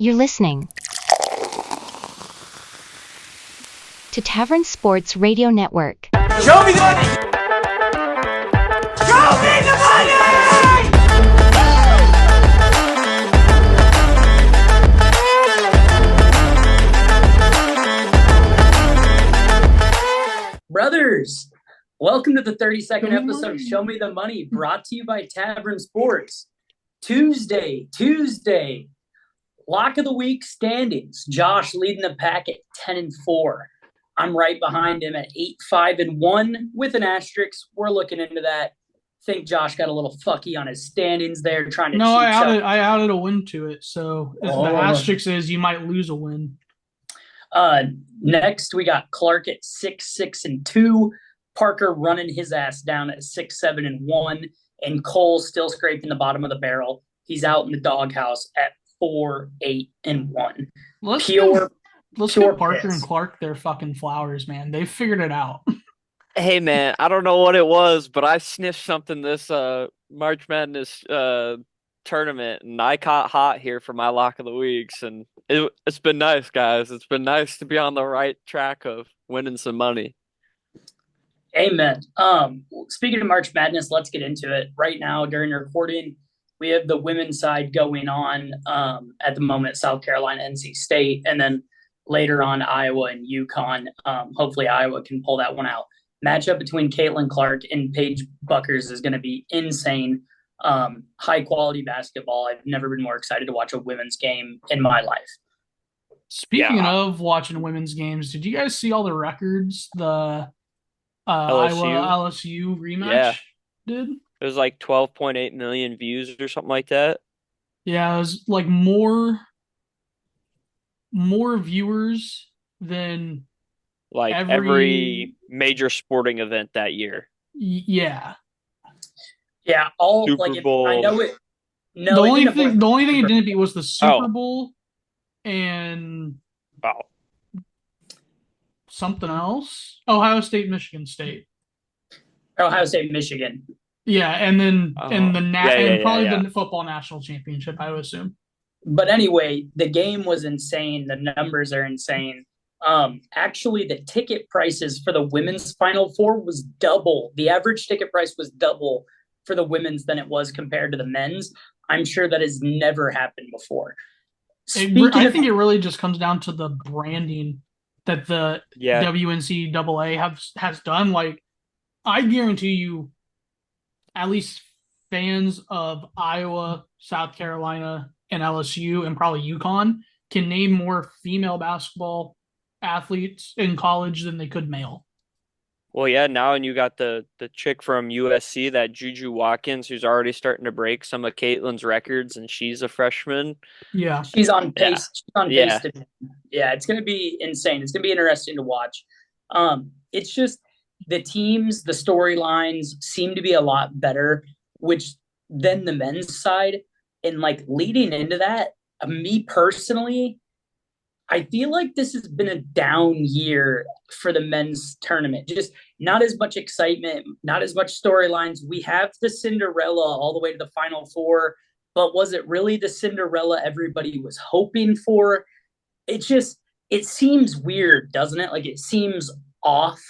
You're listening to Tavern Sports Radio Network. Show me the money! Show me the money! Brothers, welcome to the 32nd episode of Show Me the Money, brought to you by Tavern Sports. Tuesday. Lock of the week standings. Josh leading the pack at 10-4. I'm right behind him at 8-5-1 with an asterisk. We're looking into that. Think Josh got a little fucky on his standings there, trying to cheat. I added a win to it, so the asterisk is you might lose a win. Next we got Clark at 6-6-2. Parker running his ass down at 6-7-1, and Cole still scraping the bottom of the barrel. He's out in the doghouse at 4-8-1. Let's give Parker and Clark their fucking flowers, man. They figured it out. Hey, man, I don't know what it was, but I sniffed something this March Madness tournament, and I caught hot here for my lock of the weeks, and it's been nice, guys. It's been nice to be on the right track of winning some money. Amen. Speaking of March Madness, let's get into it. Right now, during recording, we have the women's side going on at the moment, South Carolina, NC State, and then later on Iowa and UConn. Hopefully Iowa can pull that one out. Matchup between Caitlin Clark and Paige Buckers is going to be insane. High quality basketball. I've never been more excited to watch a women's game in my life. Speaking of watching women's games, did you guys see all the records the LSU? Iowa LSU rematch did? It was like 12.8 million views or something like that. Yeah, it was like more viewers than like every major sporting event that year. Yeah. Yeah, all Super like Bowl. I know it. No, the only thing it didn't beat was the Super Bowl and something else. Ohio State, Michigan State. Ohio State, Michigan. Yeah, and then the football national championship, I would assume. But anyway, the game was insane. The numbers are insane. Actually, the ticket prices for the women's Final Four was double. The average ticket price was double for the women's than it was compared to the men's. I'm sure that has never happened before. I think it really just comes down to the branding that the WNCAA has done. Like, I guarantee you, at least fans of Iowa, South Carolina, and LSU, and probably UConn, can name more female basketball athletes in college than they could male. Well, yeah, now and you got the chick from USC, that Juju Watkins, who's already starting to break some of Caitlin's records, and she's a freshman. Yeah. She's on pace. Yeah. She's on pace to, it's going to be insane. It's going to be interesting to watch. It's just the teams, the storylines seem to be a lot better, which than the men's side. And like leading into that, me personally, I feel like this has been a down year for the men's tournament. Just not as much excitement, not as much storylines. We have the Cinderella all the way to the Final Four, but was it really the Cinderella everybody was hoping for? It seems weird, doesn't it? Like, it seems off.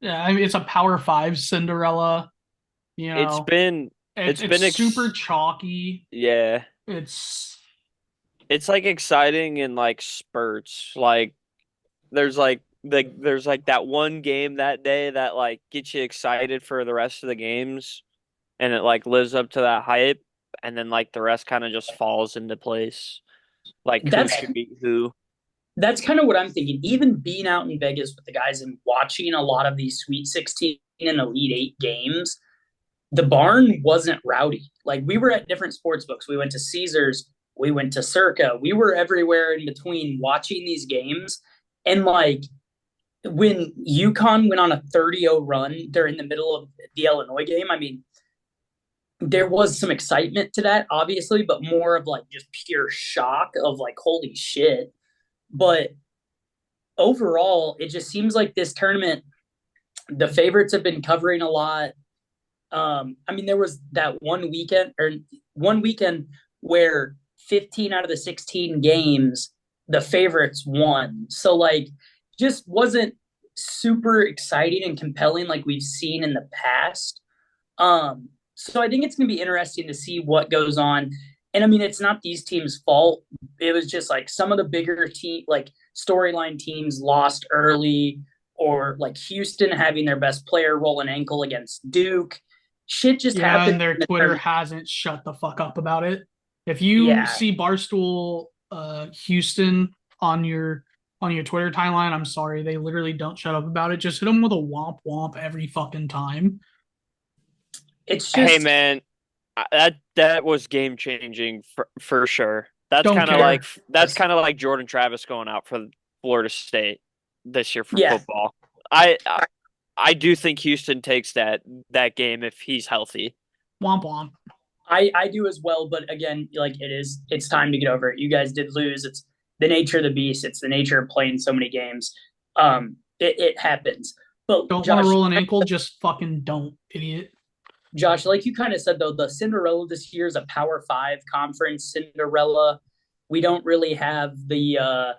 Yeah, I mean, it's a Power 5 Cinderella. You know, it's been super chalky. Yeah. It's like exciting in like spurts. Like there's that one game that day that like gets you excited for the rest of the games, and it like lives up to that hype, and then like the rest kind of just falls into place. Like who should beat who. That's kind of what I'm thinking. Even being out in Vegas with the guys and watching a lot of these Sweet 16 and Elite 8 games, the barn wasn't rowdy. Like, we were at different sports books. We went to Caesars. We went to Circa. We were everywhere in between watching these games. And, like, when UConn went on a 30-0 run during the middle of the Illinois game, I mean, there was some excitement to that, obviously, but more of, like, just pure shock of, like, holy shit. But overall, it just seems like this tournament, the favorites have been covering a lot. I mean, there was that one weekend where 15 out of the 16 games, the favorites won. So, like, just wasn't super exciting and compelling like we've seen in the past. So I think it's going to be interesting to see what goes on. And I mean, it's not these teams' fault. It was just like some of the bigger like storyline teams lost early, or like Houston having their best player roll an ankle against Duke. Shit just happened. And their Twitter hasn't shut the fuck up about it. If you see Barstool Houston on your Twitter timeline, I'm sorry, they literally don't shut up about it. Just hit them with a womp womp every fucking time. It's just, hey man, that was game changing for sure. That's kind of like Jordan Travis going out for Florida State this year for football. I do think Houston takes that game if he's healthy. Womp womp. I do as well, but again, like it's time to get over it. You guys did lose. It's the nature of the beast. It's the nature of playing so many games. It happens. But don't want to roll an ankle, just fucking don't, idiot. Josh, like you kind of said, though, the Cinderella this year is a Power 5 conference Cinderella. We don't really have the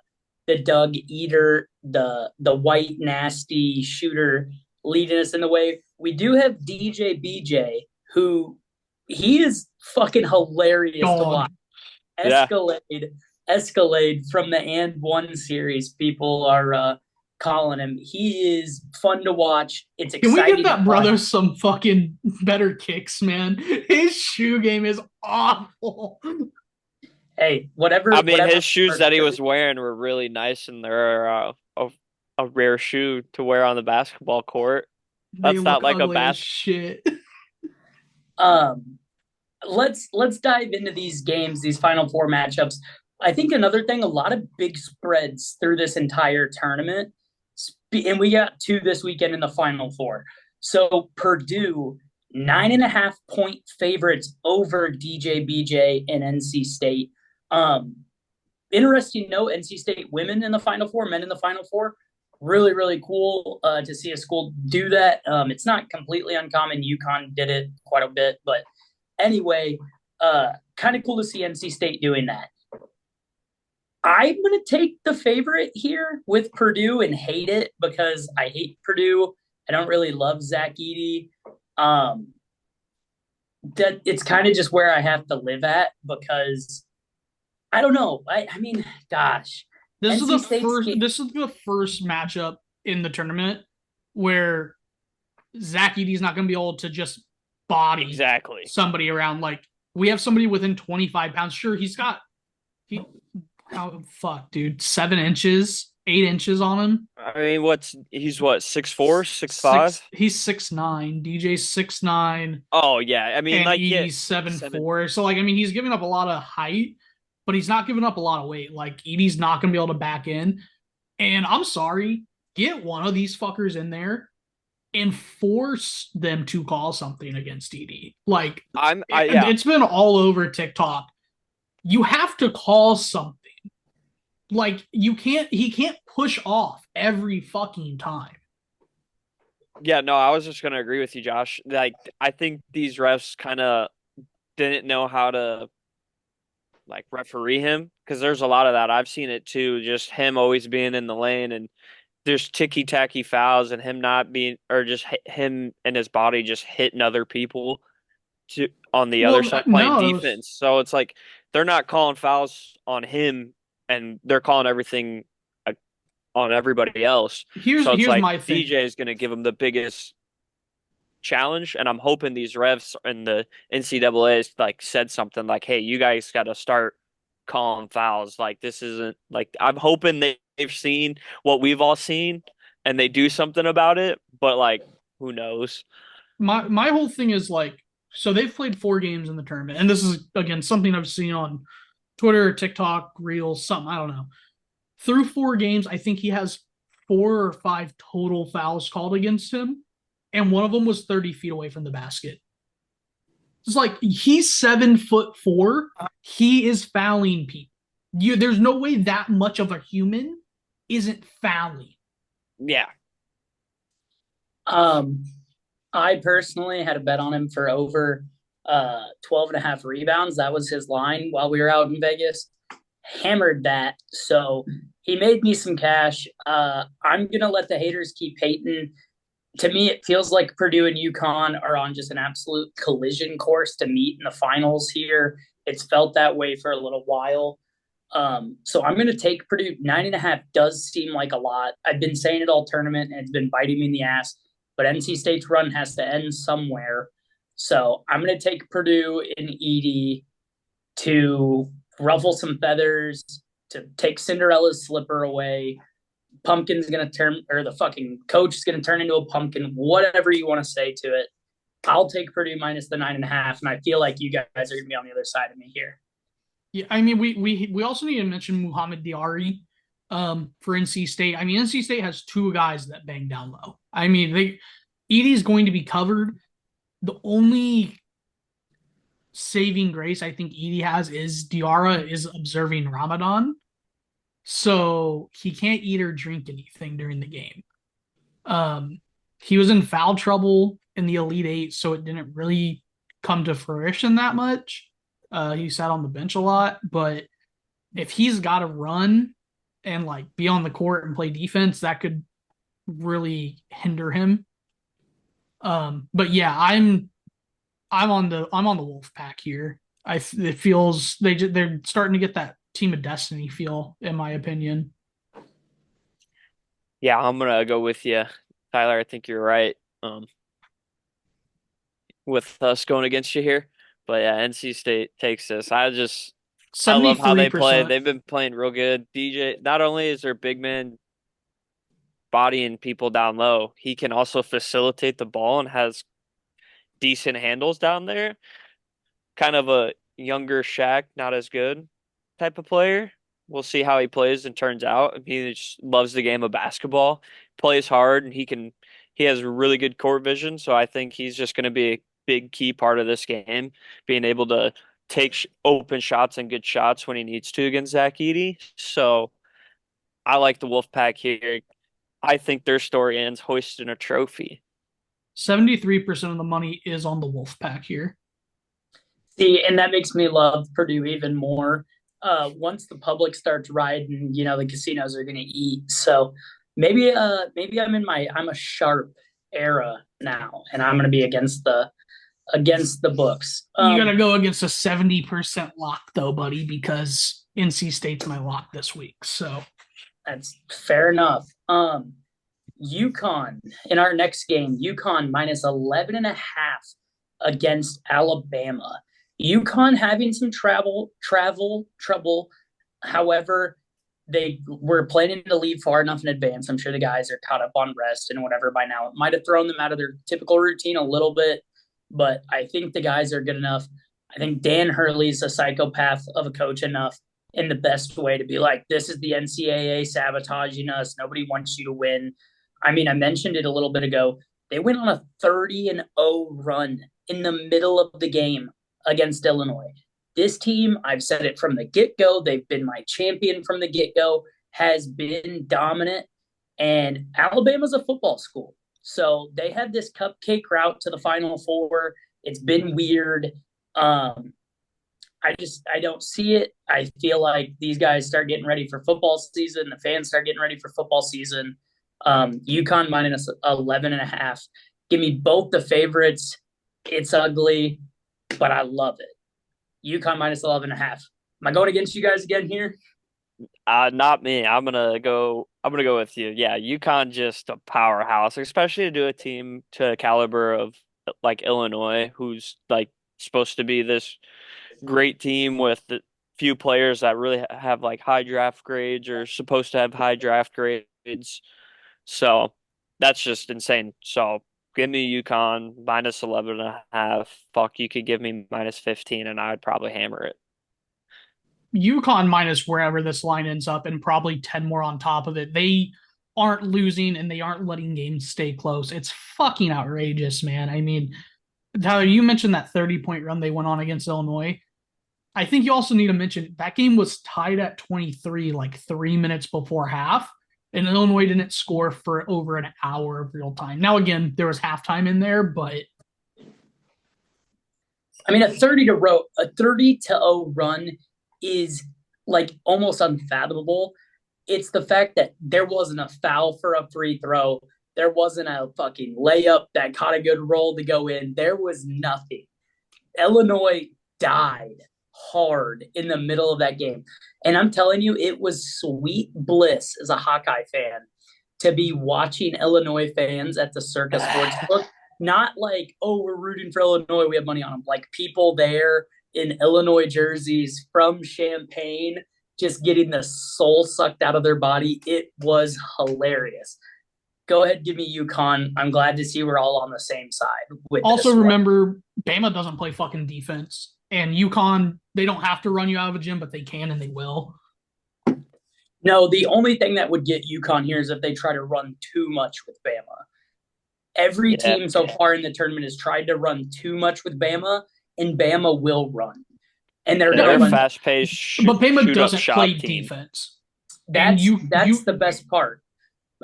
Doug Eater, the white nasty shooter leading us in the way. We do have DJ BJ, who he is fucking hilarious to watch. Escalade from the And One series. People are calling him. He is fun to watch. It's exciting. Can we give that brother some fucking better kicks, man? His shoe game is awful. Hey, whatever. I mean, whatever his shoes that he was wearing were really nice, and they're a rare shoe to wear on the basketball court. That's not like a shit. Let's dive into these games, these Final Four matchups. I think another thing, a lot of big spreads through this entire tournament, and we got 2 this weekend in the Final Four. So Purdue, 9.5 point favorites over DJ BJ and NC State. Interesting note, NC State women in the Final Four, men in the Final Four. Really, really cool to see a school do that. It's not completely uncommon. UConn did it quite a bit, but anyway, kind of cool to see NC State doing that. I'm going to take the favorite here with Purdue and hate it because I hate Purdue. I don't really love Zach Edey. That it's kind of just where I have to live at because I don't know. I mean, gosh. This is the first matchup in the tournament where Zach Edey's not going to be able to just body somebody around. Like, we have somebody within 25 pounds. Sure, dude, 7 inches, 8 inches on him. I mean, he's 6'4", 6'5"? He's 6'9". DJ's 6'9". Oh yeah, I mean, and like he's 7'4". So like, I mean, he's giving up a lot of height, but he's not giving up a lot of weight. Like, Edey's not gonna be able to back in. And I'm sorry, get one of these fuckers in there and force them to call something against Edey. Like, it's been all over TikTok. You have to call something. Like, he can't push off every fucking time. Yeah, no, I was just going to agree with you, Josh. Like, I think these refs kind of didn't know how to, like, referee him, because there's a lot of that. I've seen it, too, just him always being in the lane, and there's ticky-tacky fouls, and him not being, or just him and his body just hitting other people on the other side playing defense. So it's like, they're not calling fouls on him, and they're calling everything on everybody else. Here's my thing. DJ is going to give them the biggest challenge, and I'm hoping these refs and the NCAA like said something like, "Hey, you guys got to start calling fouls. Like, this isn't like." I'm hoping they've seen what we've all seen and they do something about it. But like, who knows? My whole thing is like, so they've played 4 games in the tournament, and this is again something I've seen on Twitter, TikTok, Reels, something, I don't know. Through 4 games, I think he has 4 or 5 total fouls called against him, and one of them was 30 feet away from the basket. It's like, he's 7'4". He is fouling people. There's no way that much of a human isn't fouling. Yeah. I personally had a bet on him for over 12 and a half rebounds. That was his line while we were out in Vegas. Hammered that. So he made me some cash. I'm going to let the haters keep hating. To me, it feels like Purdue and UConn are on just an absolute collision course to meet in the finals here. It's felt that way for a little while. So I'm going to take Purdue. 9.5 does seem like a lot. I've been saying it all tournament, and it's been biting me in the ass. But NC State's run has to end somewhere. So I'm going to take Purdue in Edie to ruffle some feathers, to take Cinderella's slipper away. Pumpkin's going to turn, or the fucking coach is going to turn into a pumpkin, whatever you want to say to it. I'll take Purdue minus the 9.5, and I feel like you guys are going to be on the other side of me here. Yeah, I mean, we also need to mention Muhammad Diari for NC State. I mean, NC State has two guys that bang down low. I mean, Edie's going to be covered. The only saving grace I think Edie has is Diarra is observing Ramadan, so he can't eat or drink anything during the game. He was in foul trouble in the Elite Eight, so it didn't really come to fruition that much. He sat on the bench a lot, but if he's got to run and like be on the court and play defense, that could really hinder him. But yeah, I'm on the Wolf Pack here. It feels they're starting to get that Team of Destiny feel, in my opinion. Yeah, I'm gonna go with you, Tyler. I think you're right. With us going against you here, but yeah, NC State takes this. I love how they play. They've been playing real good. DJ, not only is their big man bodying people down low, he can also facilitate the ball and has decent handles down there. Kind of a younger Shaq, not as good type of player. We'll see how he plays and turns out. He just loves the game of basketball, plays hard, and he has really good court vision. So I think he's just going to be a big key part of this game, being able to take open shots and good shots when he needs to against Zach Edey. So I like the Wolfpack here. I think their story ends hoisting a trophy. 73% of the money is on the Wolfpack here. See, and that makes me love Purdue even more. Once the public starts riding, the casinos are going to eat. So maybe I'm a sharp era now, and I'm going to be against the books. You got to go against a 70% lock though, buddy, because NC State's my lock this week. So that's fair enough. UConn in our next game, UConn minus 11.5 against Alabama. UConn having some travel trouble. However, they were planning to leave far enough in advance. I'm sure the guys are caught up on rest and whatever by now. It might have thrown them out of their typical routine a little bit, but I think the guys are good enough. I think Dan Hurley's a psychopath of a coach enough in the best way to be like, this is the NCAA sabotaging us. Nobody wants you to win. I mean, I mentioned it a little bit ago. They went on a 30-0 run in the middle of the game against Illinois. This team, I've said it from the get-go, they've been my champion from the get-go, has been dominant, and Alabama's a football school. So they had this cupcake route to the Final Four. It's been weird. I don't see it. I feel like these guys start getting ready for football season. The fans start getting ready for football season. UConn minus 11.5. Give me both the favorites. It's ugly, but I love it. UConn minus 11.5. Am I going against you guys again here? Not me. I'm gonna go with you. Yeah, UConn just a powerhouse, especially to do a team to a caliber of like Illinois, who's like supposed to be this great team with the few players that really have like high draft grades or supposed to have high draft grades. So that's just insane. So give me UConn minus 11.5. Fuck, you could give me minus 15 and I would probably hammer it. UConn minus wherever this line ends up and probably 10 more on top of it. They aren't losing and they aren't letting games stay close. It's fucking outrageous, man. I mean, Tyler, you mentioned that 30-point run they went on against Illinois. I think you also need to mention that game was tied at 23 like 3 minutes before half, and Illinois didn't score for over an hour of real time. Now, again, there was halftime in there, but I mean, a 30-0 run is like almost unfathomable. It's the fact that there wasn't a foul for a free throw. There wasn't a fucking layup that caught a good roll to go in. There was nothing. Illinois died hard in the middle of that game. And I'm telling you, it was sweet bliss as a Hawkeye fan to be watching Illinois fans at the Circus Sportsbook. Not like, oh, we're rooting for Illinois, we have money on them. Like people there in Illinois jerseys from Champaign, just getting the soul sucked out of their body. It was hilarious. Go ahead, give me UConn. I'm glad to see we're all on the same side. Also, remember, Bama doesn't play fucking defense. And UConn, they don't have to run you out of a gym, but they can and they will. No, the only thing that would get UConn here is if they try to run too much with Bama. Every team so far in the tournament has tried to run too much with Bama, and Bama will run. And they're fast-paced. But Bama doesn't play defense. That's the best part.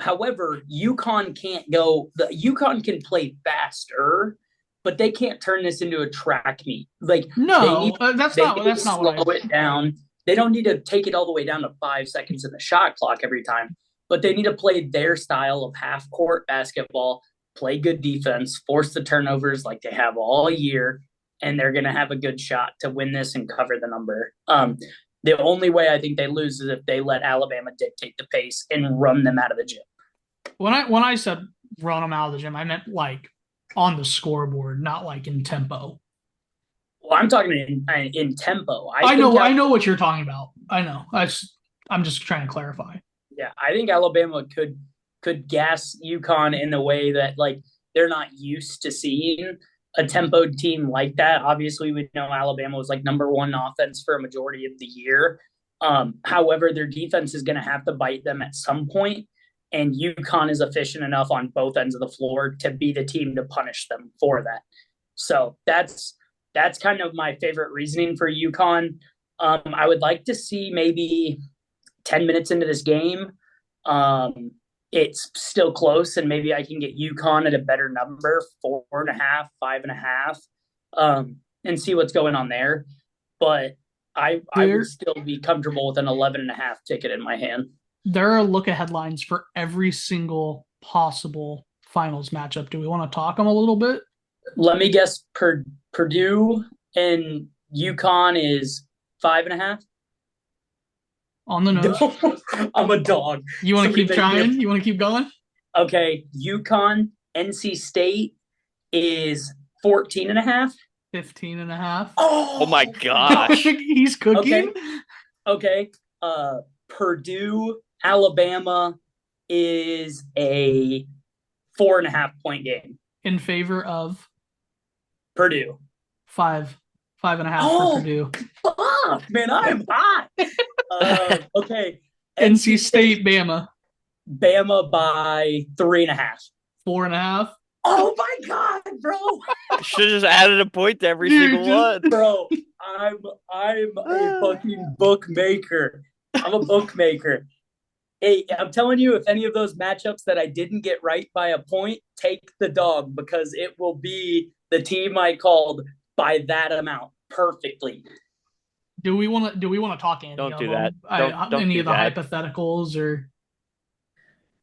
However, UConn can't go. UConn can play faster, but they can't turn this into a track meet. Like that's not what slow it down. They don't need to take it all the way down to 5 seconds in the shot clock every time, but they need to play their style of half court basketball, play good defense, force the turnovers like they have all year, and they're going to have a good shot to win this and cover the number. The only way I think they lose is if they let Alabama dictate the pace and run them out of the gym. When I said run them out of the gym, I meant like on the scoreboard, not like in tempo. Well, I'm talking in tempo. I know what you're talking about. I know. I'm just trying to clarify. Yeah, I think Alabama could gas UConn in a way that like they're not used to seeing a tempoed team like that. Obviously, we know Alabama was like number one offense for a majority of the year. However, their defense is going to have to bite them at some point, and UConn is efficient enough on both ends of the floor to be the team to punish them for that. So that's kind of my favorite reasoning for UConn. I would like to see maybe 10 minutes into this game, it's still close, and maybe I can get UConn at a better number, 4.5, 5.5, and see what's going on there. But I would still be comfortable with an 11.5 ticket in my hand. There are look-ahead lines for every single possible finals matchup. Do we want to talk them a little bit? Let me guess. Purdue and UConn is 5.5. On the nose. I'm a dog. You want to keep trying? You want to keep going? Okay. UConn, NC State is 14.5. 15.5. Oh my gosh. He's cooking. Okay. Purdue, Alabama is a 4.5 point game. In favor of Purdue. 5.5 for Purdue. Fuck, man, I'm hot. Okay. NC State, Bama. Bama by 3.5. 4.5. Oh my god, bro! Should have just added a point to every single one, bro. I'm a fucking bookmaker. I'm a bookmaker. Hey, I'm telling you, if any of those matchups that I didn't get right by a point, take the dog, because it will be the team I called by that amount perfectly. Do we want to talk any Don't of do them? that. Any of the hypotheticals or?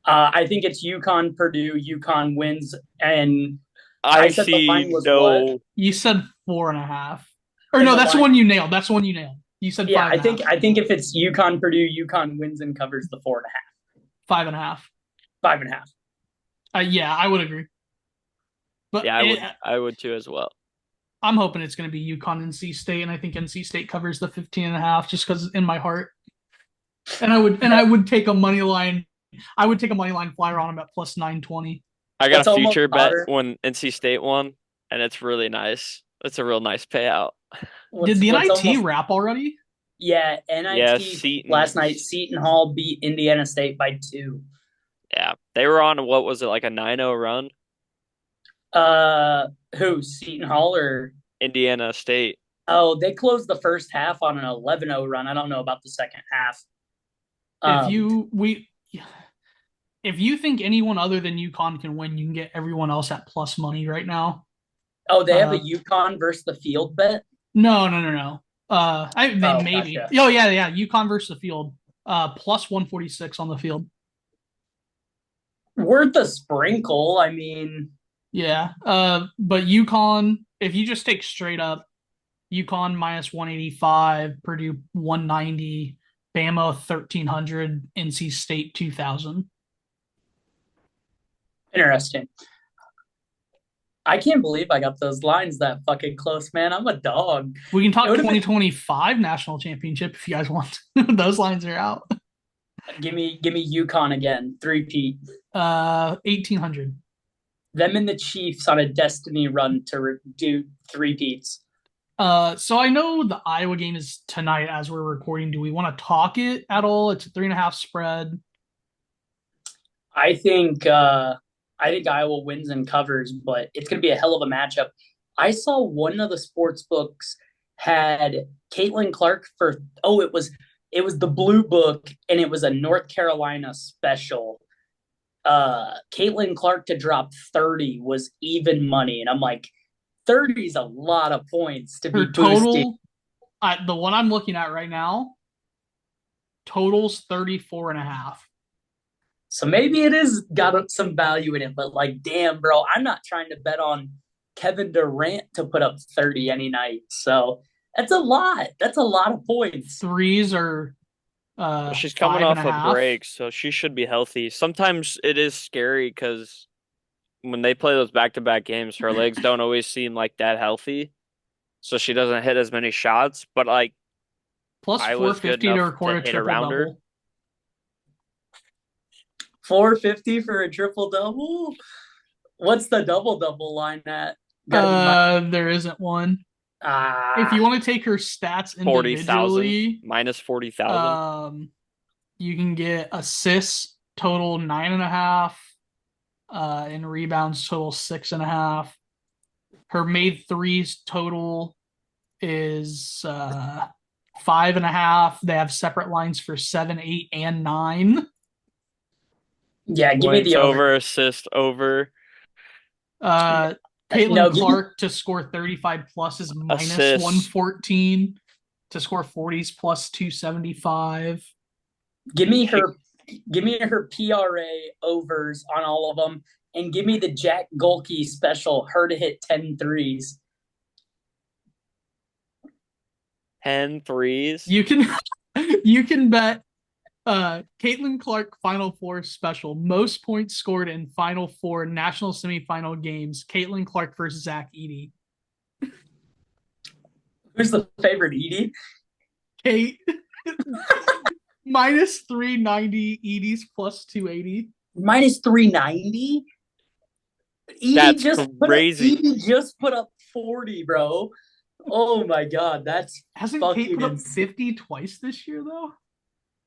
I think it's UConn, Purdue. UConn wins, and I see the line was what? You said 4.5. Or no, that's the one you nailed. That's the one you nailed. You said 5.5. I think if it's UConn, Purdue, UConn wins and covers the 4.5. 5.5. 5.5. Yeah, I would agree. But yeah, I would too as well. I'm hoping it's going to be UConn and NC State, and I think NC State covers the 15.5 just because in my heart. And I would take a money line. I would take a money line flyer on them at plus 920. I got a future bet when NC State won, and it's really nice. It's a real nice payout. Did the NIT wrap already? Yeah, NIT last night. Seton Hall beat Indiana State by 2. Yeah, they were on, what was it, like a 9-0 run? Who, Seton Hall or Indiana State? Oh, they closed the first half on an 11-0 run. I don't know about the second half. If you think anyone other than UConn can win, you can get everyone else at plus money right now. Oh, they have a UConn versus the field bet? No. Maybe. Gotcha. Oh, yeah. UConn versus the field. Plus 146 on the field. Worth a sprinkle. I mean, yeah. But UConn, if you just take straight up, UConn minus 185, Purdue 190, Bama 1300, NC State 2000. Interesting. I can't believe I got those lines that fucking close, man. I'm a dog. We can talk 2025 national championship if you guys want. Those lines are out. Give me UConn again. 3-peat. 1800. Them and the Chiefs on a destiny run to do 3-peats. So I know the Iowa game is tonight as we're recording. Do we want to talk it at all? It's a 3.5 spread. I think Iowa wins and covers, but it's going to be a hell of a matchup. I saw one of the sports books had Caitlin Clark it was the Blue Book, and it was a North Carolina special. Caitlin Clark to drop 30 was even money, and I'm like, 30 is a lot of points to be boosting. Total, the one I'm looking at right now, totals 34.5. So maybe it is got some value in it, but like, damn, bro, I'm not trying to bet on Kevin Durant to put up 30 any night. So that's a lot. That's a lot of points. Threes are she's coming off a break, so she should be healthy. Sometimes it is scary because when they play those back-to-back games, her legs don't always seem like that healthy. So she doesn't hit as many shots, but like plus 450 to record a triple-double. 450 for a triple-double? What's the double-double line at? There isn't one. If you want to take her stats individually, 40,000 minus 40,000. You can get assists total 9.5, and rebounds total 6.5. Her made threes total is 5.5. They have separate lines for 7, 8, and 9. Yeah, give me the over. Assist over. Caitlin Clark to score 35 plus is minus assists. 114. To score 40s plus 275. Give me her PRA overs on all of them, and give me the Jack Golke special, her to hit 10 threes. 10 threes? You can bet Caitlin Clark Final Four special. Most points scored in Final Four national semifinal games. Caitlin Clark versus Zach Edey. Who's the favorite, Edey? Kate. Minus 390. Edey's plus 280. Minus 390? That's crazy. Edey just put up 40, bro. Oh my god, that's hasn't Kate put up 50 twice this year though?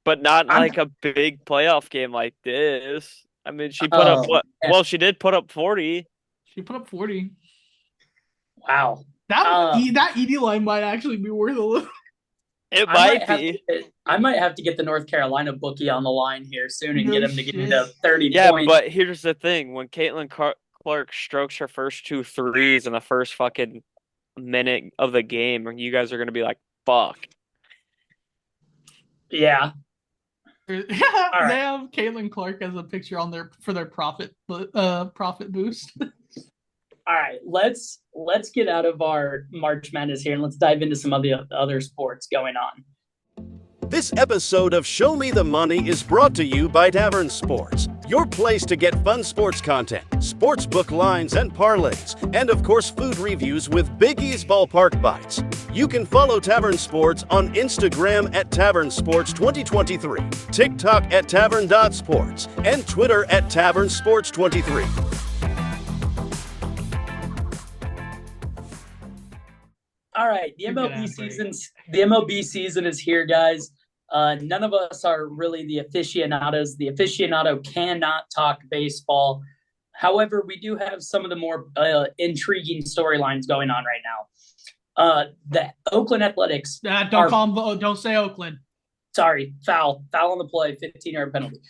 But not like a big playoff game like this. I mean, she put up what? Yeah. Well, she did put up 40. She put up 40. Wow. That Edey line might actually be worth a little. It might be. I might have to get the North Carolina bookie on the line here soon and get him to give me the 30 points. Yeah, but here's the thing. When Caitlin Clark strokes her first 2 threes in the first fucking minute of the game, you guys are going to be like, fuck. Yeah. They have Caitlin Clark as a picture on for their profit boost. All right, let's get out of our March Madness here and let's dive into some of the other sports going on. This episode of Show Me the Money is brought to you by Tavern Sports, your place to get fun sports content, sportsbook lines and parlays, and of course food reviews with Big E's Ballpark Bites. You can follow Tavern Sports on Instagram at Tavern Sports 2023, TikTok at Tavern.Sports, and Twitter at Tavern Sports 23. All right, the MLB season is here, guys. None of us are really the aficionados. The aficionado cannot talk baseball. However, we do have some of the more intriguing storylines going on right now. The Oakland Athletics. Don't say Oakland. Sorry, foul on the play, 15-yard penalty.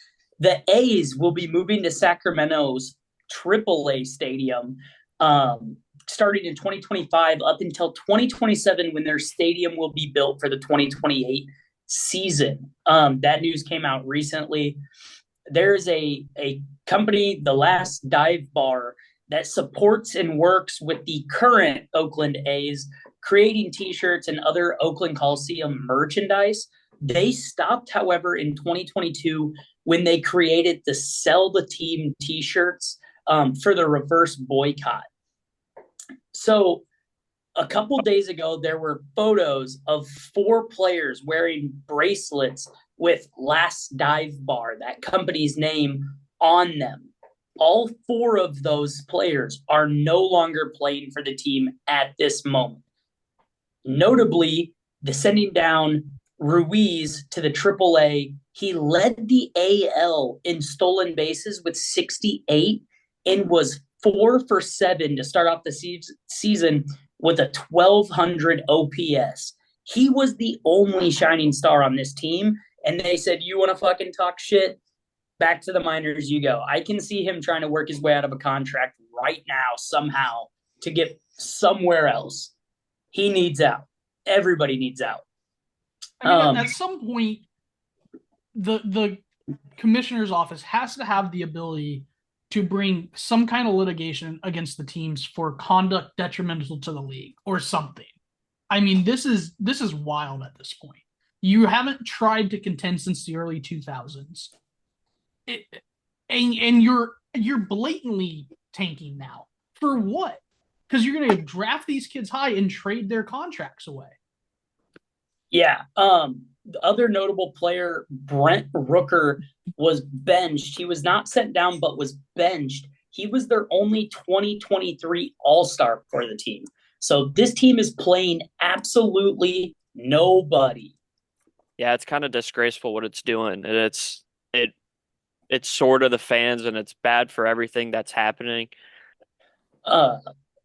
The A's will be moving to Sacramento's AAA stadium starting in 2025 up until 2027 when their stadium will be built for the 2028 season. That news came out recently. There's a company, the Last Dive Bar, that supports and works with the current Oakland A's, creating T-shirts and other Oakland Coliseum merchandise. They stopped, however, in 2022 when they created the Sell the Team T-shirts for the reverse boycott. So a couple days ago, there were photos of 4 players wearing bracelets with Last Dive Bar, that company's name, on them. All 4 of those players are no longer playing for the team at this moment. Notably, the sending down Ruiz to the AAA, he led the AL in stolen bases with 68 and was 4 for 7 to start off the season with a 1,200 OPS. He was the only shining star on this team, and they said, you want to fucking talk shit? Back to the minors you go. I can see him trying to work his way out of a contract right now somehow to get somewhere else. He needs out. Everybody needs out. I mean, at some point, the commissioner's office has to have the ability to bring some kind of litigation against the teams for conduct detrimental to the league or something. I mean, this is wild at this point. You haven't tried to contend since the early 2000s. And you're blatantly tanking now. For what? Because you're going to draft these kids high and trade their contracts away. Yeah. The other notable player, Brent Rooker, was benched. He was not sent down, but was benched. He was their only 2023 All-Star for the team. So this team is playing absolutely nobody. Yeah, it's kind of disgraceful what it's doing. And it's sort of the fans, and it's bad for everything that's happening.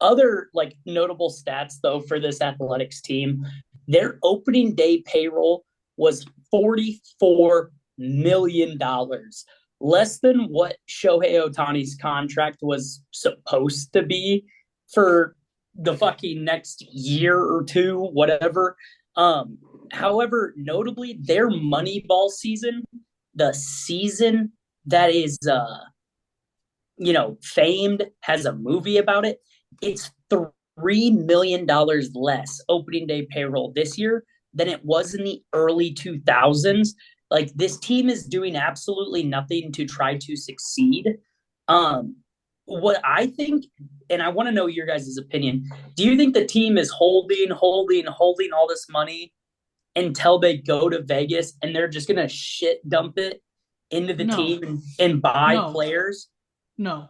Other like notable stats though for this athletics team, their opening day payroll was $44 million, less than what Shohei Ohtani's contract was supposed to be for the fucking next year or two, whatever. However, notably, their Moneyball season, the season that is, famed, has a movie about it. It's $3 million less opening day payroll this year than it was in the early 2000s. Like, this team is doing absolutely nothing to try to succeed. What I think, and I want to know your guys' opinion, do you think the team is holding all this money until they go to Vegas and they're just going to shit dump it into the team and buy players? No.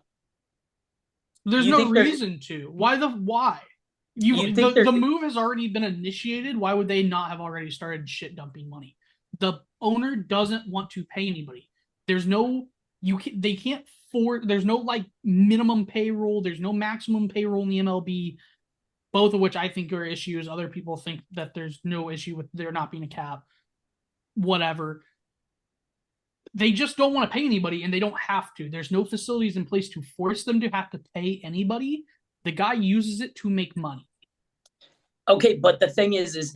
There's no reason to. Why? The move has already been initiated. Why would they not have already started shit dumping money? The owner doesn't want to pay anybody. There's no like minimum payroll. There's no maximum payroll in the MLB, both of which I think are issues. Other people think that there's no issue with there not being a cap. Whatever. They just don't want to pay anybody, and they don't have to. There's no facilities in place to force them to have to pay anybody. The guy uses it to make money. Okay, but the thing is if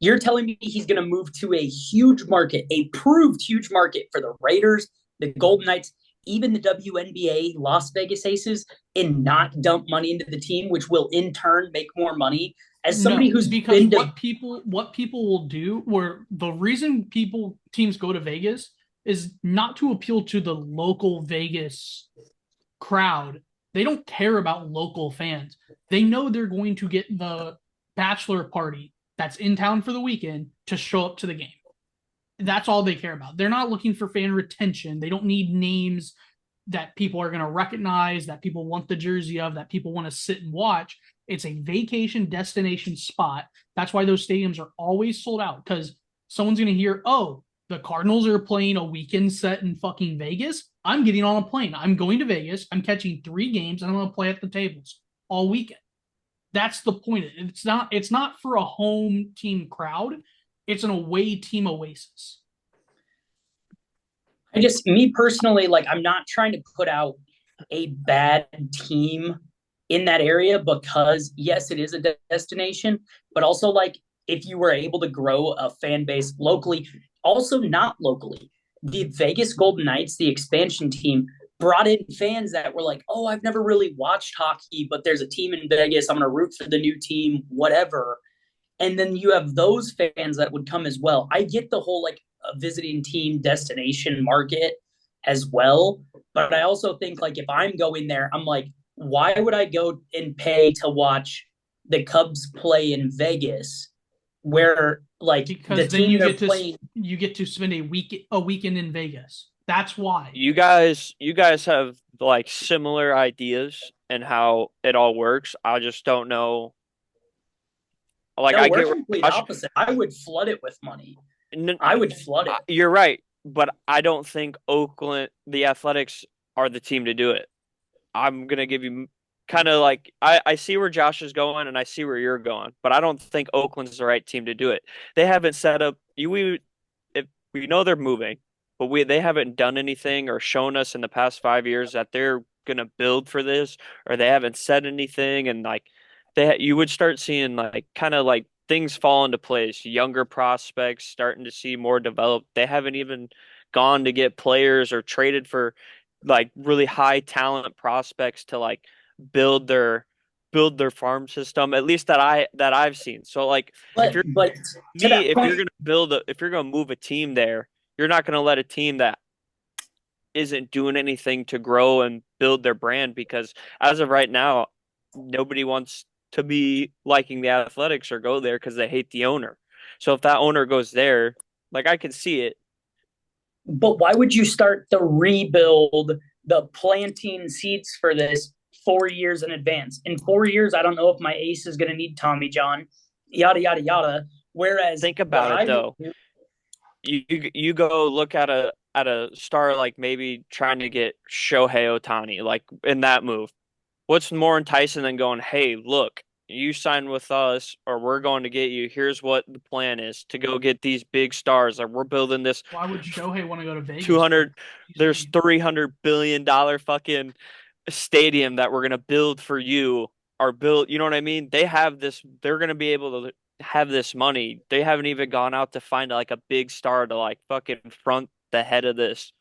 you're telling me he's going to move to a huge market, a proved huge market for the Raiders, the Golden Knights, even the WNBA Las Vegas Aces, and not dump money into the team, which will in turn make more money. As somebody who's been what people will do, where the reason teams go to Vegas is not to appeal to the local Vegas crowd. They don't care about local fans. They know they're going to get the bachelor party that's in town for the weekend to show up to the game. That's all they care about. They're not looking for fan retention. They don't need names that people are going to recognize, that people want the jersey of, that people want to sit and watch. It's a vacation destination spot. That's why those stadiums are always sold out, because someone's going to hear, oh, the Cardinals are playing a weekend set in fucking Vegas. I'm getting on a plane. I'm going to Vegas. I'm catching 3 games, and I'm going to play at the tables all weekend. That's the point. It's not for a home team crowd. It's an away team oasis. Me personally, like, I'm not trying to put out a bad team in that area because yes, it is a destination, but also like if you were able to grow a fan base locally, also not locally. The Vegas Golden Knights, the expansion team, brought in fans that were like, "Oh, I've never really watched hockey, but there's a team in Vegas. I'm going to root for the new team, whatever." And then you have those fans that would come as well. I get the whole like visiting team destination market as well, but I also think like if I'm going there, I'm like, why would I go and pay to watch the Cubs play in Vegas where like because the then team they're playing you get to spend a weekend in Vegas. That's why. You guys have like similar ideas and how it all works. I just don't know. Like no, I we're get complete opposite. I would flood it with money. I would flood it. You're right, but I don't think Oakland, the Athletics, are the team to do it. I'm gonna give you kind of like I see where Josh is going and I see where you're going, but I don't think Oakland's the right team to do it. They haven't set up if we know they're moving, but they haven't done anything or shown us in the past 5 years that they're gonna build for this, or they haven't said anything, and like you would start seeing like kind of like things fall into place. Younger prospects starting to see more developed. They haven't even gone to get players or traded for like really high talent prospects to like build their farm system, at least that I've seen. So like if you're But to me, that if you're point, gonna if you're gonna move a team there, you're not gonna let a team that isn't doing anything to grow and build their brand, because as of right now, nobody wants to be liking the Athletics or go there because they hate the owner. So if that owner goes there, like I can see it. but why would you start the rebuild, the planting seeds for this 4 years in advance? In 4 years, I don't know if my ace is going to need Tommy John, yada yada yada. Whereas, Think about it though. You go look at a star like maybe trying to get Shohei Ohtani, like in that move. What's more enticing than going, hey, look, you signed with us or we're going to get you. Here's what the plan is to go get these big stars. Or we're building this. Why would Shohei want to go to Vegas? 200, there's $300 billion fucking stadium that we're going to build for you, or build, you know what I mean? They have this, they're going to be able to have this money. They haven't even gone out to find like a big star to like fucking front the head of this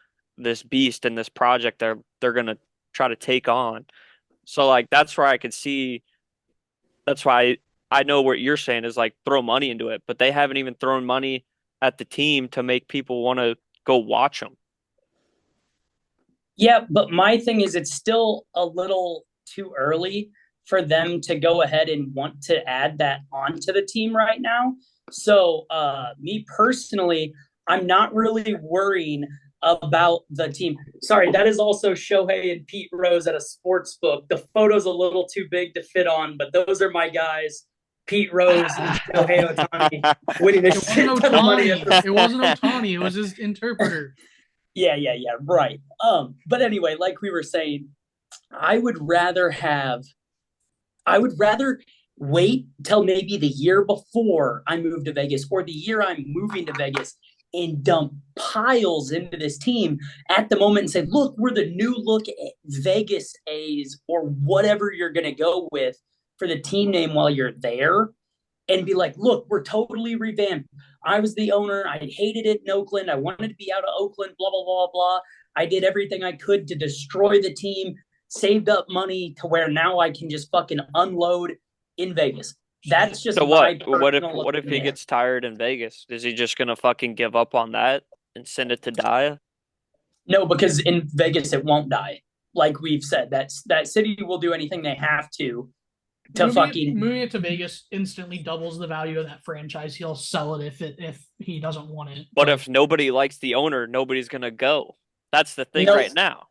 beast and this project they're going to try to take on. So like that's where I could see. That's why I know what you're saying is like throw money into it, but they haven't even thrown money at the team to make people want to go watch them. Yeah, but my thing is it's still a little too early for them to go ahead and want to add that onto the team right now. So me personally, I'm not really worrying about the team. Sorry, that is also Shohei and Pete Rose at a sports book. The photo's a little too big to fit on, but those are my guys. Pete Rose and Shohei Ohtani winning a shit ton of money. It wasn't Ohtani. It was his interpreter. Yeah, right. But anyway, like we were saying, I would rather wait till maybe the year before I move to Vegas or the year I'm moving to Vegas and dump piles into this team at the moment and say, look, we're the new look Vegas A's or whatever you're going to go with for the team name while you're there, and be like, look, we're totally revamped. I was the owner. I hated it in Oakland. I wanted to be out of Oakland, blah, blah, blah, blah. I did everything I could to destroy the team, saved up money to where now I can just fucking unload in Vegas. That's just so what? What if he gets tired in Vegas? Is he just gonna fucking give up on that and send it to die? No, because in Vegas it won't die. Like we've said, that city will do anything they have to moving it to Vegas instantly doubles the value of that franchise. He'll sell it if he doesn't want it. But if nobody likes the owner, nobody's gonna go. That's the thing right now.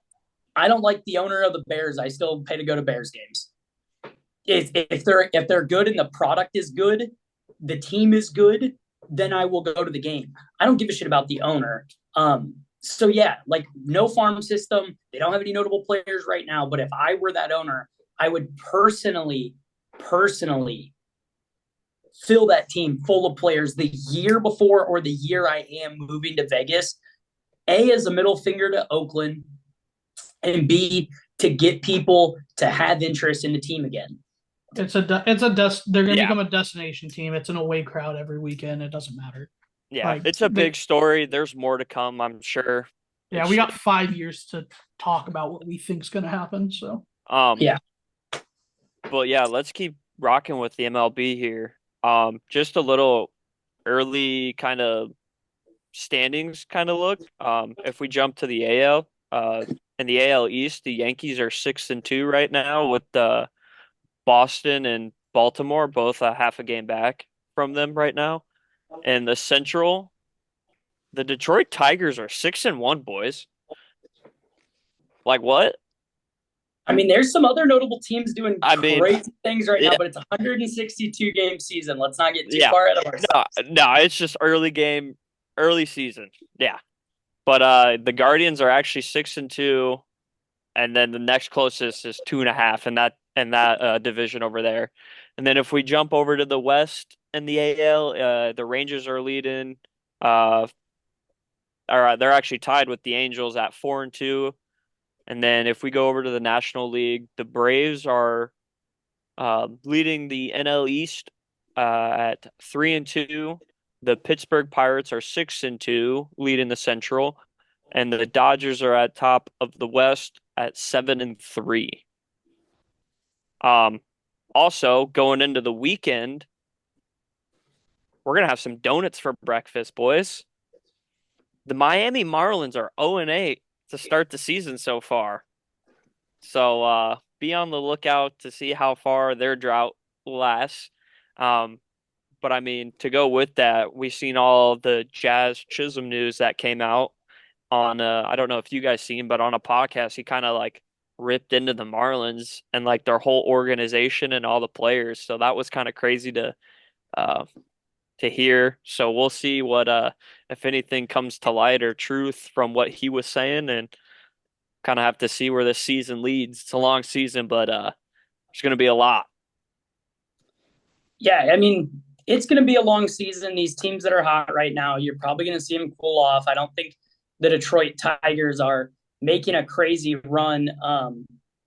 I don't like the owner of the Bears. I still pay to go to Bears games. If they're good and the product is good, the team is good, then I will go to the game. I don't give a shit about the owner. So yeah, like no farm system. They don't have any notable players right now. But if I were that owner, I would personally fill that team full of players the year before or the year I am moving to Vegas. A, as a middle finger to Oakland, and B, to get people to have interest in the team again. They're going to become a destination team. It's an away crowd every weekend. It doesn't matter. Yeah, it's a big story. There's more to come, I'm sure. Yeah, we got 5 years to talk about what we think is going to happen. So, yeah. But yeah, let's keep rocking with the MLB here. Just a little early kind of standings kind of look. If we jump to the AL, in the AL East, the Yankees are 6-2 right now, with Boston and Baltimore both a half a game back from them right now. And the Central, the Detroit Tigers are 6-1, boys. Like what? I mean, there's some other notable teams doing crazy things right now, but it's a 162 game season. Let's not get too far ahead of ourselves. No, it's just early season. Yeah. But the Guardians are actually 6-2, and then the next closest is 2.5 in that division over there. And then if we jump over to the West in the AL, the Rangers are leading. They're actually tied with the Angels at 4-2. And then if we go over to the National League, the Braves are leading the NL East at 3-2. The Pittsburgh Pirates are 6-2, leading the Central, and the Dodgers are at top of the West at 7-3. Also going into the weekend, we're gonna have some donuts for breakfast, boys. The Miami Marlins are 0-8 to start the season so far. So be on the lookout to see how far their drought lasts. But I mean, to go with that, we've seen all the Jazz Chisholm news that came out on I don't know if you guys seen, but on a podcast he kind of like ripped into the Marlins and like their whole organization and all the players. So that was kind of crazy to hear. So we'll see what if anything comes to light or truth from what he was saying, and kind of have to see where this season leads. It's a long season, but there's going to be a lot. Yeah, I mean, it's going to be a long season. These teams that are hot right now, you're probably going to see them cool off. I don't think the Detroit Tigers are making a crazy run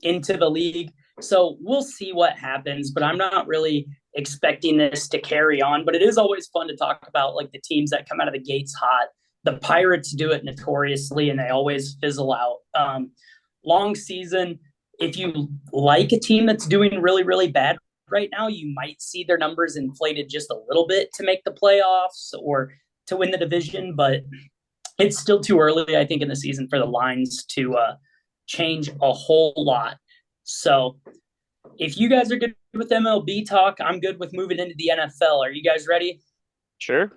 into the league. So we'll see what happens, but I'm not really expecting this to carry on. But it is always fun to talk about like the teams that come out of the gates hot. The Pirates do it notoriously, and they always fizzle out. Long season, if you like a team that's doing really, really bad right now, you might see their numbers inflated just a little bit to make the playoffs or to win the division, but it's still too early, I think, in the season for the lines to change a whole lot. So if you guys are good with MLB talk, I'm good with moving into the NFL. Are you guys ready? Sure.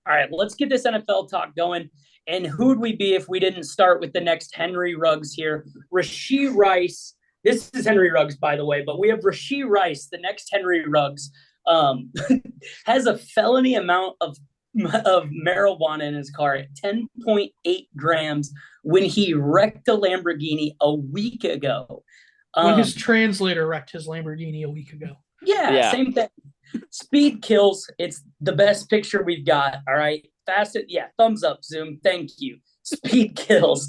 All right, let's get this NFL talk going. And who would we be if we didn't start with the next Henry Ruggs here? Rashee Rice. This is Henry Ruggs, by the way, but we have Rashee Rice, the next Henry Ruggs, has a felony amount of marijuana in his car at 10.8 grams when he wrecked a Lamborghini a week ago. When his translator wrecked his Lamborghini a week ago. Yeah, same thing. Speed kills. It's the best picture we've got. All right. Thumbs up, Zoom. Thank you. Speed kills.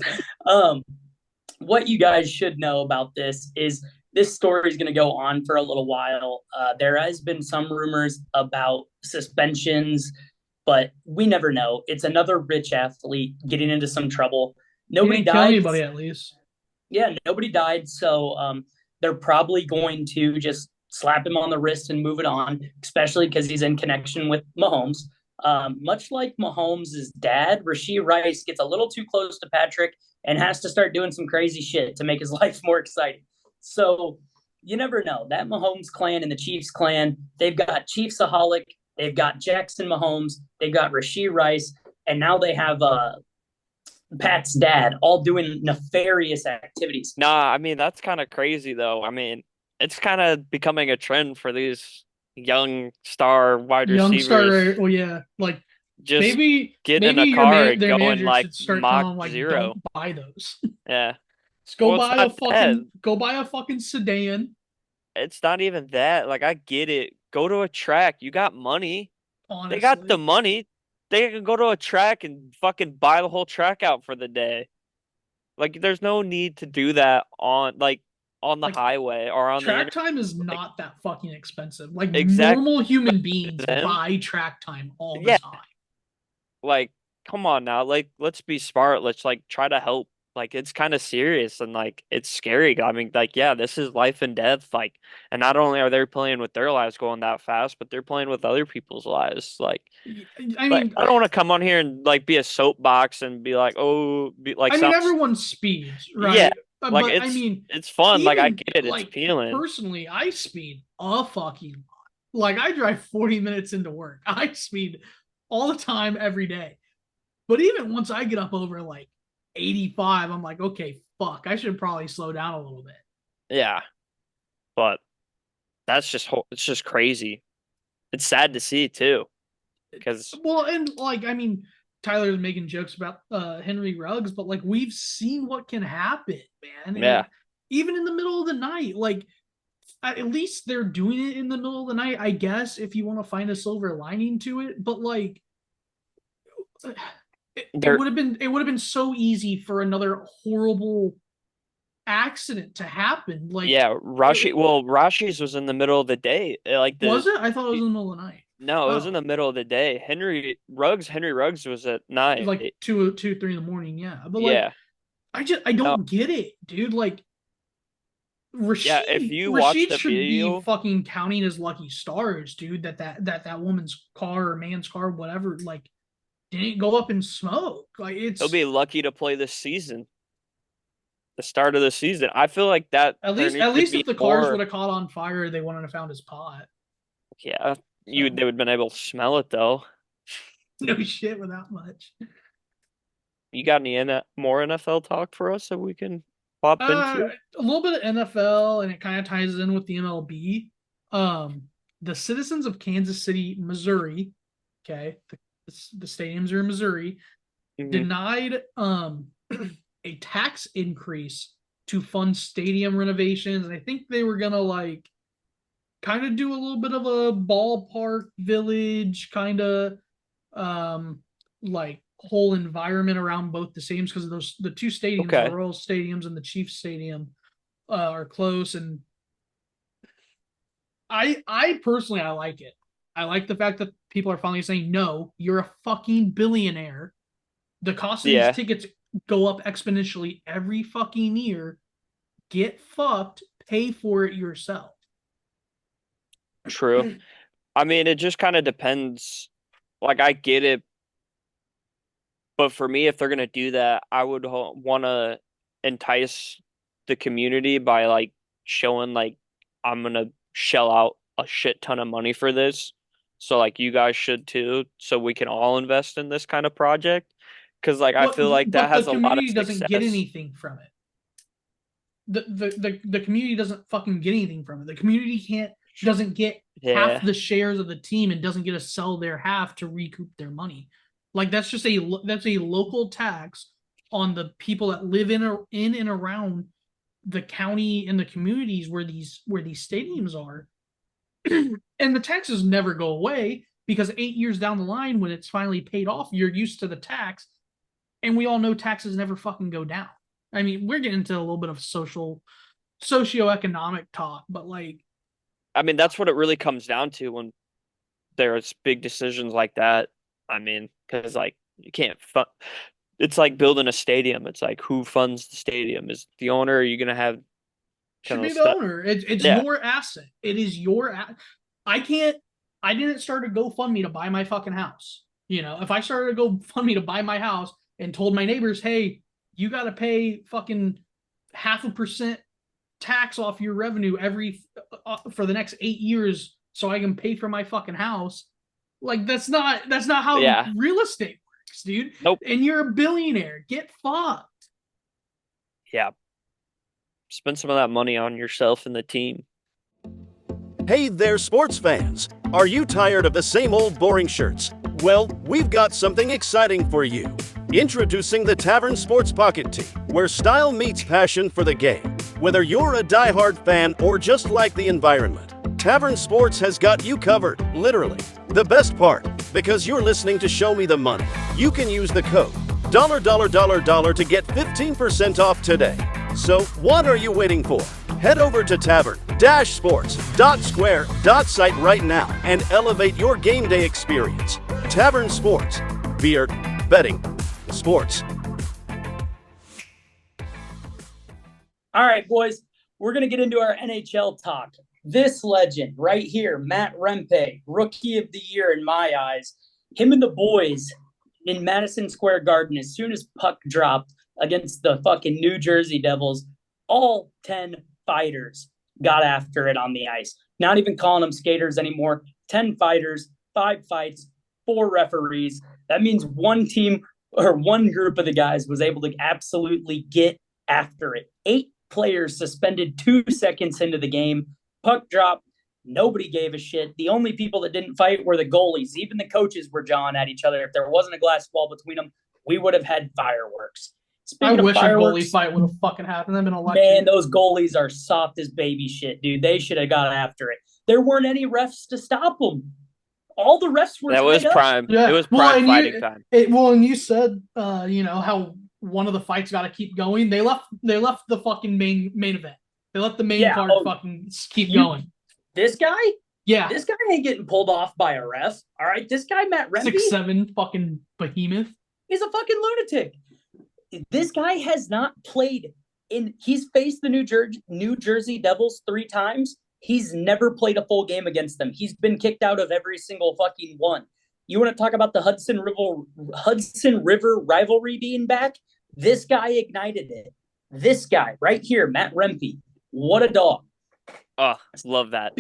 What you guys should know about this is this story is going to go on for a little while. There has been some rumors about suspensions, but we never know. It's another rich athlete getting into some trouble. Nobody died. Kill anybody, at least. Yeah, nobody died. So they're probably going to just slap him on the wrist and move it on, especially because he's in connection with Mahomes. Much like Mahomes' dad, Rashee Rice gets a little too close to Patrick and has to start doing some crazy shit to make his life more exciting. So you never know. That Mahomes clan and the Chiefs clan, they've got Chiefsaholic, they've got Jackson Mahomes, they've got Rashee Rice, and now they have Pat's dad, all doing nefarious activities. Nah, I mean, that's kind of crazy, though. I mean, it's kind of becoming a trend for these young star wide receivers. Well, yeah, like just maybe getting in a car and going like Mach like, 0. Don't buy those. Yeah, Just go buy a fucking sedan. It's not even that. Like, I get it. Go to a track. You got money. Honestly. They got the money. They can go to a track and fucking buy the whole track out for the day. Like, there's no need to do that on the highway or on the track time is not that fucking expensive. Like, Exactly. normal human beings buy track time all the time. Like, come on now. Like, let's be smart. Let's like try to help. Like, it's kind of serious and like it's scary. I mean, like, yeah, this is life and death. Like, and not only are they playing with their lives going that fast, but they're playing with other people's lives. Like, I mean, I don't want to come on here and like be a soapbox and be like, oh, I mean, everyone speeds, right? Yeah, but like, I mean, it's fun. Even, like, I get it. It's like, appealing. Personally, I speed a fucking lot. Like, I drive 40 minutes into work. I speed all the time, every day. But even once I get up over like 85, I'm like, okay, fuck, I should probably slow down a little bit. Yeah, but it's just crazy. It's sad to see too, because and like, I mean, Tyler's making jokes about Henry Ruggs, but like, we've seen what can happen, man. Yeah. Even in the middle of the night, like, at least they're doing it in the middle of the night, I guess, if you want to find a silver lining to it. But like, it would have been so easy for another horrible accident to happen. Like, yeah, Rashi's was in the middle of the day. Was it? I thought it was in the middle of the night. No, it was in the middle of the day. Henry Ruggs was at night. Like 2, 3 in the morning, yeah. But like, yeah. I don't get it, dude. Like, if you watch the should video, be fucking counting his lucky stars, dude. That woman's car or man's car, whatever, like, didn't go up in smoke. Like, he'll be lucky to play this season. The start of the season. I feel like that. At least if the cars would have caught on fire, they wouldn't have found his pot. Yeah, they would have been able to smell it though. No shit, without much. You got any more NFL talk for us that we can pop into? A little bit of NFL, and it kind of ties in with the MLB. The citizens of Kansas City, Missouri, okay, the stadiums are in Missouri, denied a tax increase to fund stadium renovations, and I think they were gonna like kind of do a little bit of a ballpark village kind of like whole environment around both the stadiums, because the two stadiums, the Royal Stadiums and the Chiefs Stadium, are close. And I personally, I like it. I like the fact that people are finally saying, no, you're a fucking billionaire. The cost of these tickets go up exponentially every fucking year. Get fucked. Pay for it yourself. True. I mean, it just kind of depends. Like, I get it. But for me, if they're going to do that, I would want to entice the community by like showing like, I'm going to shell out a shit ton of money for this. So like, you guys should too. So we can all invest in this kind of project. Because like, I feel like that has a lot of success. The community doesn't get anything from it. The community doesn't fucking get anything from it. The community doesn't get half the shares of the team and doesn't get to sell their half to recoup their money. Like, that's just a local tax on the people that live in and around the county and the communities where these stadiums are. And the taxes never go away, because 8 years down the line, when it's finally paid off, you're used to the tax. And we all know taxes never fucking go down. I mean, we're getting into a little bit of socioeconomic talk, but like, I mean, that's what it really comes down to when there's big decisions like that. I mean, because like, you can't it's like building a stadium. It's like, who funds the stadium? Is the owner? Are you gonna have? Should be the owner. It's your asset. It is your. I didn't start a GoFundMe to buy my fucking house. You know, if I started a GoFundMe to buy my house and told my neighbors, hey, you got to pay fucking 0.5% tax off your revenue for the next 8 years so I can pay for my fucking house. Like, that's not how real estate works, dude. Nope. And you're a billionaire. Get fucked. Yeah. Spend some of that money on yourself and the team. Hey there, sports fans. Are you tired of the same old boring shirts? Well, we've got something exciting for you. Introducing the Tavern Sports Pocket Tee, where style meets passion for the game. Whether you're a diehard fan or just like the environment, Tavern Sports has got you covered, literally. The best part, because you're listening to Show Me the Money, you can use the code $dollar to get 15% off today. So what are you waiting for? Head over to tavern-sports.square.site right now and elevate your game day experience. Tavern Sports. Beer, betting, sports. All right, boys, we're going to get into our NHL talk. This legend right here, Matt Rempe, Rookie of the Year in my eyes. Him and the boys in Madison Square Garden, as soon as puck dropped against the fucking New Jersey Devils, all 10 fighters got after it on the ice. Not even calling them skaters anymore. 10 fighters, 5 fights, 4 referees. That means one team or one group of the guys was able to absolutely get after it. 8 players suspended 2 seconds into the game. Puck drop. Nobody gave a shit. The only people that didn't fight were the goalies. Even the coaches were jawing at each other. If there wasn't a glass wall between them, we would have had fireworks. I wish a goalie fight would have fucking happened. I've been elected. Man, those goalies are soft as baby shit, dude. They should have got after it. There weren't any refs to stop them. All the refs were. That was prime. Yeah. It was prime fighting time. And you said, how one of the fights got to keep going. They left the fucking main event. They let the main card fucking keep going. This guy? Yeah. This guy ain't getting pulled off by a ref. All right. This guy, Matt Rempe. 6'7" fucking behemoth. He's a fucking lunatic. This guy has not played he's faced the New Jersey Devils 3 times. He's never played a full game against them. He's been kicked out of every single fucking one. You want to talk about the Hudson River rivalry being back? This guy ignited it. This guy right here, Matt Rempe. What a dog. Oh, love that.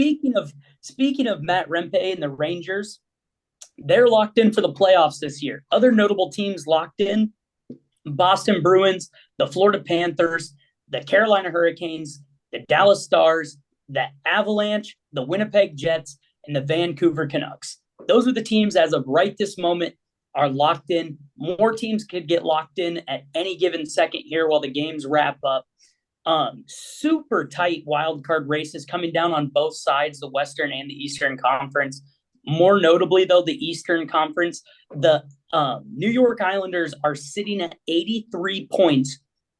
Speaking of Matt Rempe and the Rangers, they're locked in for the playoffs this year. Other notable teams locked in: Boston Bruins, the Florida Panthers, the Carolina Hurricanes, the Dallas Stars, the Avalanche, the Winnipeg Jets, and the Vancouver Canucks. Those are the teams as of right this moment are locked in. More teams could get locked in at any given second here while the games wrap up. Super tight wild card races coming down on both sides, the Western and the Eastern Conference. More notably, though, the Eastern Conference, the New York Islanders are sitting at 83 points,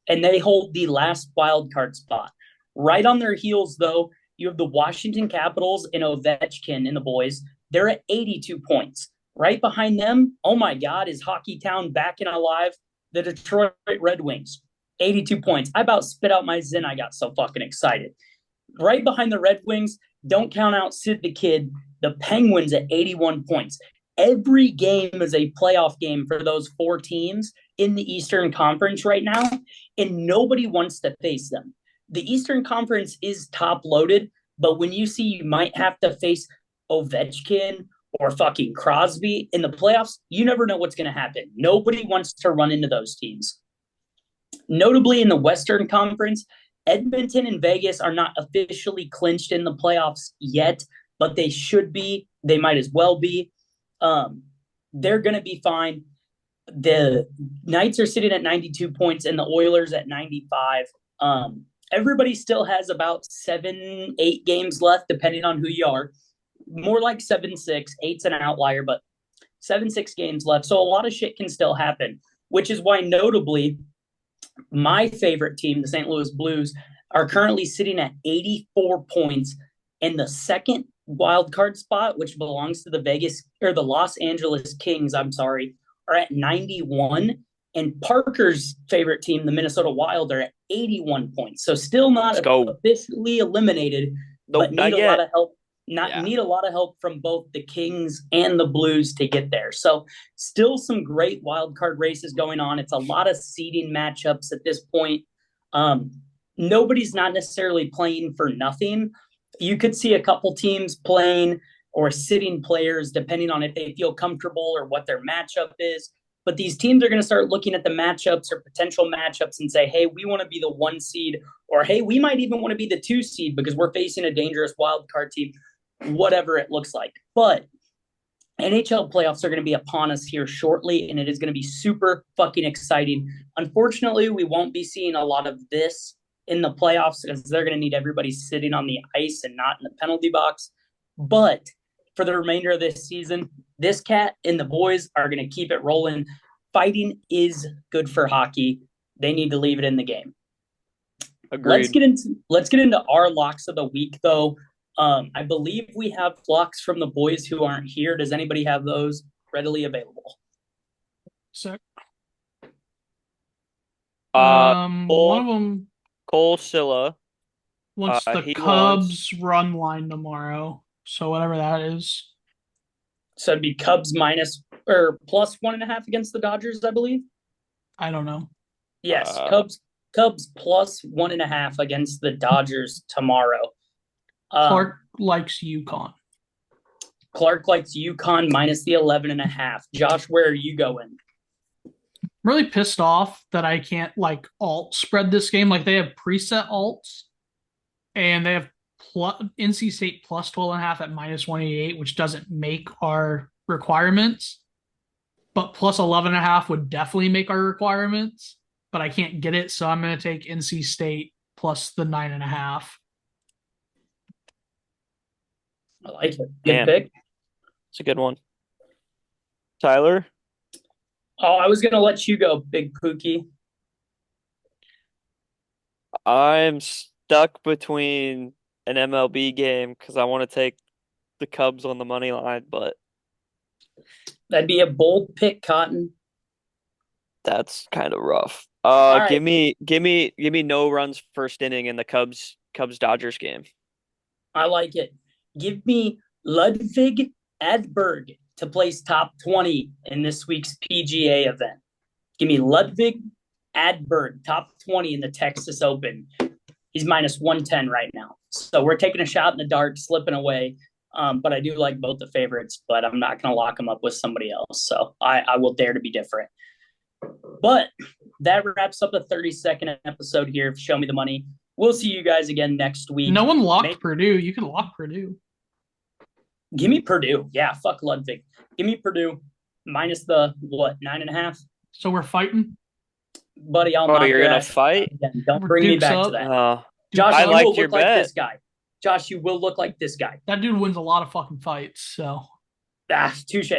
and they hold the last wild card spot. Right on their heels, though, you have the Washington Capitals and Ovechkin and the boys. They're at 82 points. Right behind them, oh my God, is Hockey Town back and alive? The Detroit Red Wings, 82 points. I about spit out my Zen. I got so fucking excited. Right behind the Red Wings, don't count out Sid the Kid, the Penguins at 81 points. Every game is a playoff game for those 4 teams in the Eastern Conference right now, and nobody wants to face them. The Eastern Conference is top-loaded, but when you see you might have to face Ovechkin or fucking Crosby in the playoffs, you never know what's going to happen. Nobody wants to run into those teams. Notably, in the Western Conference, Edmonton and Vegas are not officially clinched in the playoffs yet, but they should be. They might as well be. They're going to be fine. The Knights are sitting at 92 points and the Oilers at 95. Everybody still has about 7-8 games left, depending on who you are. More like 7-6. 8's an outlier, but 7-6 games left. So a lot of shit can still happen, which is why, notably, my favorite team, the St. Louis Blues, are currently sitting at 84 points, and the second wild card spot, which belongs to the Los Angeles Kings, are at 91. And Parker's favorite team, the Minnesota Wild, are at 81 points. So still not officially eliminated, but need a lot of help. Need a lot of help from both the Kings and the Blues to get there. So still some great wild card races going on. It's a lot of seeding matchups at this point. Nobody's not necessarily playing for nothing. You could see a couple teams playing or sitting players depending on if they feel comfortable or what their matchup is. But these teams are going to start looking at the matchups or potential matchups and say, hey, we want to be the 1 seed, or hey, we might even want to be the 2 seed because we're facing a dangerous wild card team, whatever it looks like. But NHL playoffs are going to be upon us here shortly, and it is going to be super fucking exciting. Unfortunately, we won't be seeing a lot of this in the playoffs because they're going to need everybody sitting on the ice and not in the penalty box. But for the remainder of this season, this cat and the boys are going to keep it rolling. fighting is good for hockey. They need to leave it in the game. Agreed. Let's get into our locks of the week, though. I believe we have locks from the boys who aren't here. Does anybody have those readily available? Sick. Cole, one of them Cole Silla. wants the Cubs run line tomorrow. So whatever that is. So it'd be Cubs minus or plus 1.5 against the Dodgers, I believe. I don't know. Yes, Cubs plus 1.5 against the Dodgers tomorrow. Clark likes UConn. Clark likes UConn minus the 11.5. Josh, where are you going? I'm really pissed off that I can't alt spread this game. Like they have preset alts, and they have NC State plus 12.5 at minus 188, which doesn't make our requirements. But plus 11.5 would definitely make our requirements. But I can't get it, so I'm going to take NC State plus the 9.5. I like it. Good pick. It's a good one. Tyler? Oh, I was going to let you go, Big Pookie. I'm stuck between an MLB game because I want to take the Cubs on the money line, but that'd be a bold pick, Cotton. That's kind of rough. Right. Give me no runs first inning in the Cubs Dodgers game. I like it. Give me Ludwig Edberg to place top 20 in this week's PGA event. Give me Ludwig Edberg, top 20 in the Texas Open. He's minus 110 right now. So we're taking a shot in the dark, slipping away. But I do like both the favorites, but I'm not going to lock them up with somebody else. So I will dare to be different. But that wraps up the 32nd episode here of Show Me the Money. We'll see you guys again next week. No one locked Purdue. You can lock Purdue. Give me Purdue. Yeah, fuck Ludwig. Give me Purdue minus the, 9.5? So we're fighting? Buddy, I'll knock you're going to fight? Again. Don't bring me back to that. Josh, I liked your bet. Like this guy. Josh, you will look like this guy. That dude wins a lot of fucking fights, so. Touche.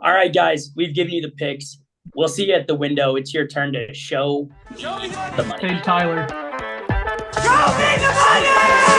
All right, guys, we've given you the picks. We'll see you at the window. It's your turn to show the money. Hey, Tyler. Show me the money!